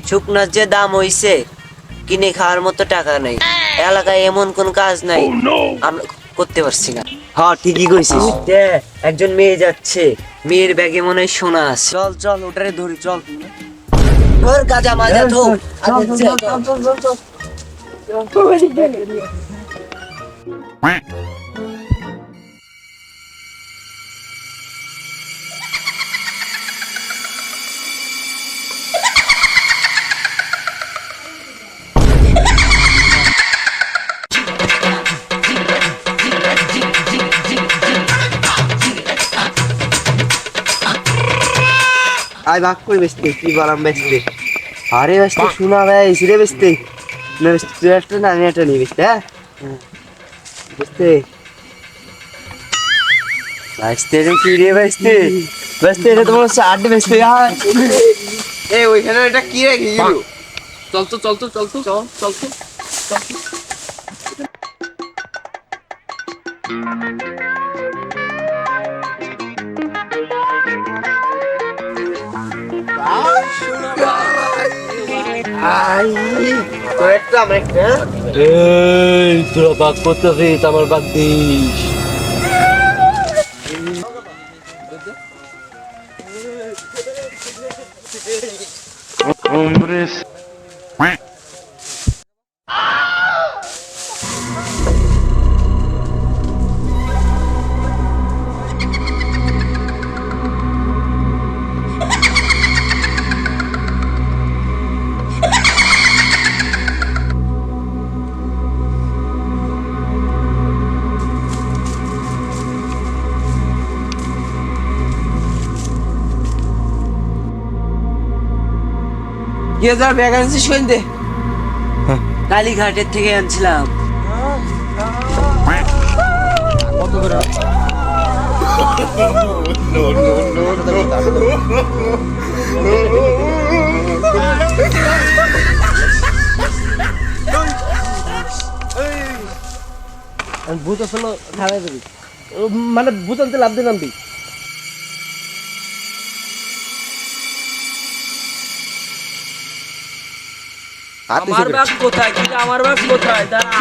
শুকনার যে দাম হইছে কিনে খাওয়ার মতো টাকা নেই। এলাকায় এমন কোন কাজ নাই আমরা করতে পারছি না। হ্যাঁ ঠিকই কইছিস। একজন মেয়ে যাচ্ছে, মেয়ের ব্যাগে মনে হয় সোনা আছে। চল চল ওটারে ধরি চল। ওর গাজা মাজা তো আয় ভাগ করে বেচতে কি বলাম বেচতে। আরে বেচতে শোনা ভাই সিরে বেচতে না বেচতে তুই একটা না আমি একটা নিয়ে বেচতে। হ্যাঁ বেচতে বেচতে রে কি রে বেচতে বেচতে এটা তোমার হচ্ছে আড্ডে বেচতে। এই ওইখানে এটা কি রেখে গেল? চল তো চল তো চল তো চল চল তো চল তো। আই তো একটা আমার একটা। এই তোরা বাদ করতেছিস আমার বাদ দিস। কি হাজার ব্যাগ আনছিস কোন দে? কালীঘাটের থেকে আনছিলাম। কত করে? ভূত আসলে খারাপ দিবি মানে ভূত আনতে লাভ দিলাম তুই। আমার বাপ কোথায়? কিন্তু আমার বাপ কোথায়? দাঁড়া।